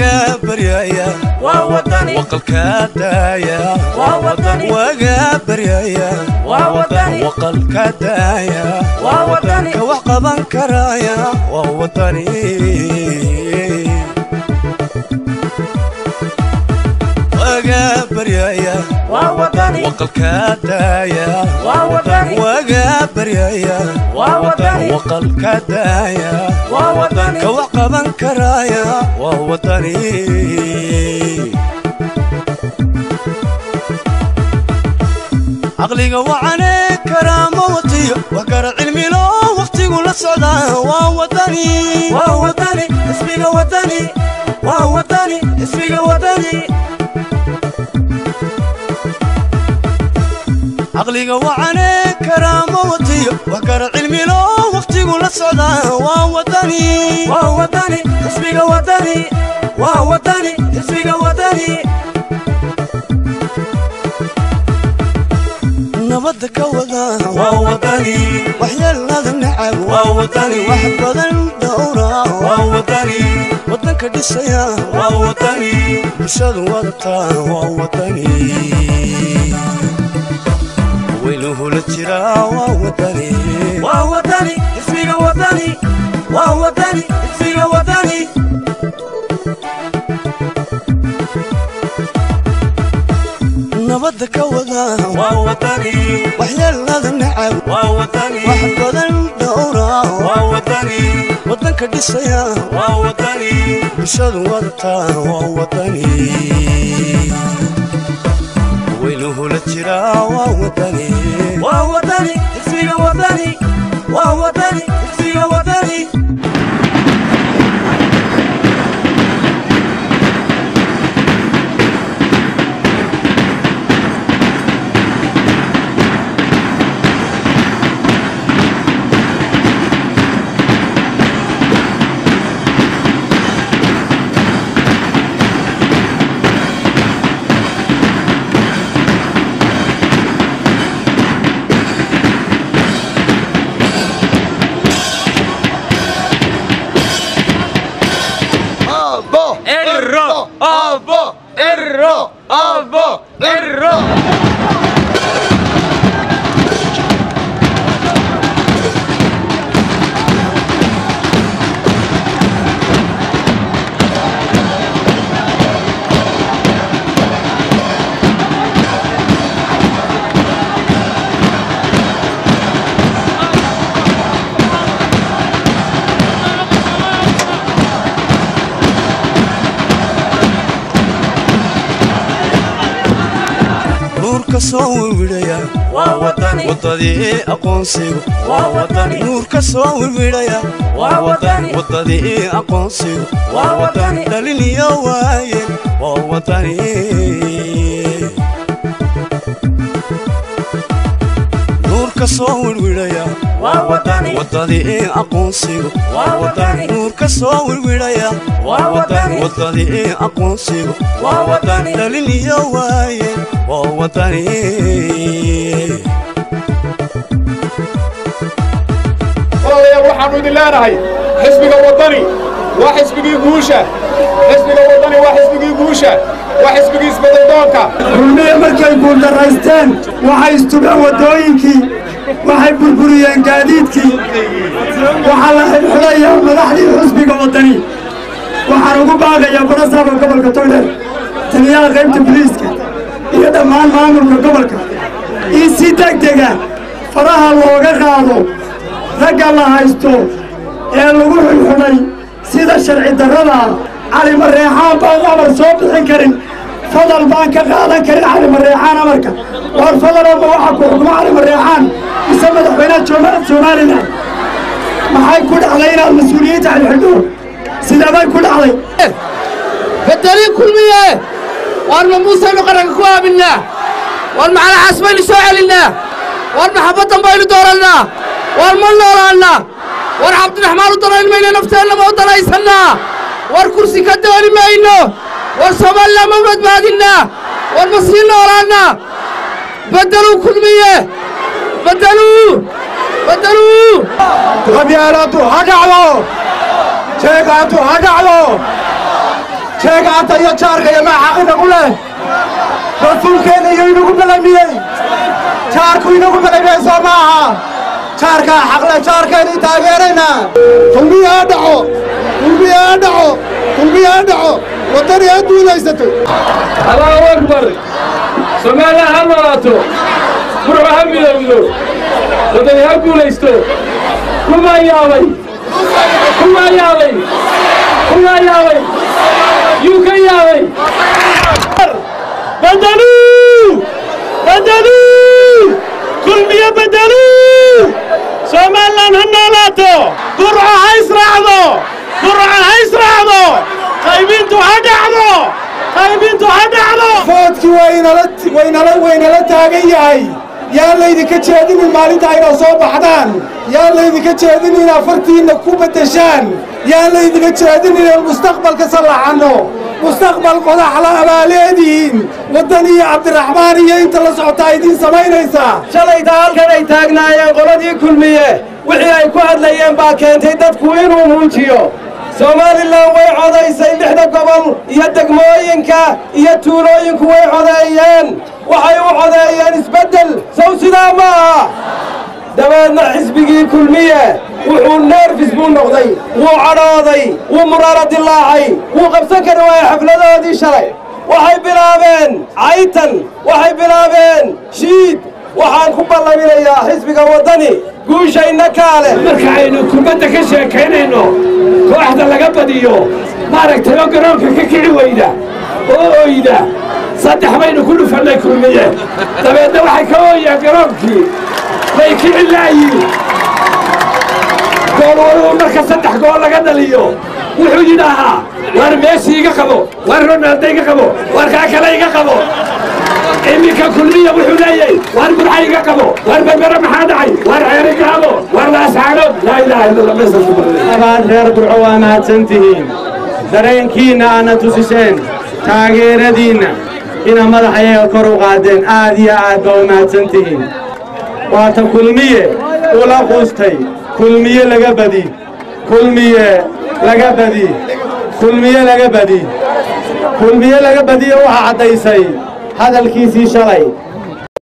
وقابريا ووطني وقلكدايا ووطني وقابريا ووطني وقلكدايا ووطني كوحقبان كرايا ووطني وقابريا ووطني وقلكدايا ووطني وقابريا ووطني وقلكدايا ووطني كوحقبان كرايا ووطني عقلي وعني كرامة وطيء وقرع علمي له وقتي قول الصعداء ووطني ووطني اسمي وطني ووطني اسمي وطني عقلي وعني كرامة وطيء وقرع علمي له وقتي قول الصعداء ووطني ووطني اسمي وطني ووطني اسمي وطني نبضك وذا ووطني وحيا هذا النعم ووطني وحب هذا الدورة ووطني وطنك دسيا ووطني بشاد وضطا ووطني وينه للترا ووطني ووطني اسمي وطني ووطني اسمي وطني نبضك وذا ووطني وحيا هذا النعم ووطني وحب هذا الدورة ووطني وطنك دسيا ووطني بشاد وضطا ووطني وينه للترا ووطني ووطني اسمي وطني ووطني اسمي وطني صور ويدايا ووطني وطني أقونسي ووطني نور كصور ويدايا ووطني وطني أقونسي ووطني دلني يا وايل ووطني نور كصور ويدايا ووطني وطني أقونسي ووطني نور كصور ويدايا وطني أقونسي ووطني دلني يا وايل ووطني waxaanu idin leenahay xisbiga wadani waa xisbigii guusha xisbiga wadani waa xisbigii guusha waa xisbigii isbeddeldoonka kulmiye markay guuldaraysteen waxay istubeen wadooyinkii waxay burburiyeen gaadiidkii waxaa la xidhxidhayaa madaxdii xisbiga wadani waxaan ugu baaqayaa barasaabka gobolka togdheer taliyaha qaybta booliiska iyo dhammaan maamulka gobolka in si degdega faraha looga qaado ragga la haysto ee lagu xidhxidhay sida sharci darrada cali mareexaan baan amar soo bixin karin fadal baan ka qaadan karin cali mareexaan amarka war fadaloma waxa ku xukmo cali mareexaan mise madaxweynaha somalilan maxay ku dhacday inaad mas-uuliyiinta xidhxidho sidabay ku dhacday بدري كل مية وارما موسى نقرأ كوابنا وارما على حسبين سوء لنا وارما حبطا بايلو دورنا وارما اللورنا وار عبد الرحمن الدرين مين نفتنا ما وطلع يسنا وار كرسي كدوري مينو وار سومال لما مرد بادنا وار مصير لورنا بدلوا كل مية بدلوا qabyaaladu ha dhacdo jeegaadu ha dhacdo sheegaanta iyo jaarka iyo maxaa inagu leh rasuulkeena iyo inagu balamiyey jaarku inagu balamiyey soo maaha jaarkaa xaqle jaarkeeni taageeraynaa kulmiyaa dhaco kulmiyaa dhaco kulmiyaa dhaco waddani ha duulaysato allahu akbar soomaaliya ha noolaato burco ha midowdo waddani ha guulaysto kumaa yaabay kumaa yaabay kumaa yaabay yuu ka yaabay بدلوا بدلوا كل مية بدلوا سومالان هنالاتو قرعة هيسرعضو قرعة هيسرعضو قايبينتو هدعضو قايبينتو هدعضو foodki waynala taagan yahay yaa laydinka jeedinin maalinta ayna soo baxdaan yaa laydinka jeedinin afartiinna ku beddeshaan yaa laydinka jeedinin in mustaqbalka sallaxanno mustaqbal qodaxla abaaleedihiin waddan iyo cabdiraxmaan iyo inta la socotaa idiin samaynaysaa shalayta halkan ay taagnaayeen qoladii kulmiye wixii ay ku hadlayeen baa keentay dadku inuu muujiyo somalilan way codaysay 6 gobol iyo degmooyinka iyo tuulooyinku way codeeyeen waxay u codeeyeen isbeddel sow sidaa ma aha dabeedna xisbigii kulmiye wuxuu neerfis buu noqday wuu cadhooday wuu muraaro dilaacay wuu qabsan kari waaya xafladoodii shalay waxay bilaabeen caytan waxay bilaabeen shiid waxaan ku ballaminayaa xisbiga waddani guushayna kaale marka aynu kubadda ka sheekaynayno kooxda laga badiyo maaragtay oo garoonka ka kici weyda oo oyda 3 baynu ku dhufannay kulmiye dabeedna waxay ka ooyaan garoonkii bay kici laayiin gool walba marka 3 gool laga dhaliyo wuxuu yidhaahaa war Messi iga qabo war Ronaldo iga qabo war kaa kale iga qabo iminka kulmiya wuxuu leeyahay war burca iga qabo war berbera maxaa dhacay war ceeri gaabo war laascaanood laa ilaaha illa allah meesha ku badan abaad reer burco waa mahadsantihiin dareenkiinna aana tusiseen taageeradiinna ina madaxayaga kor u qaadeen aad iyo aad baa u mahadsantihiin waata kulmiye ula quustay kulmiye laga badi kulmiye laga badi kulmiye laga badi kulmiye laga badiyo waxaa caddaysay hadalkiisii shalay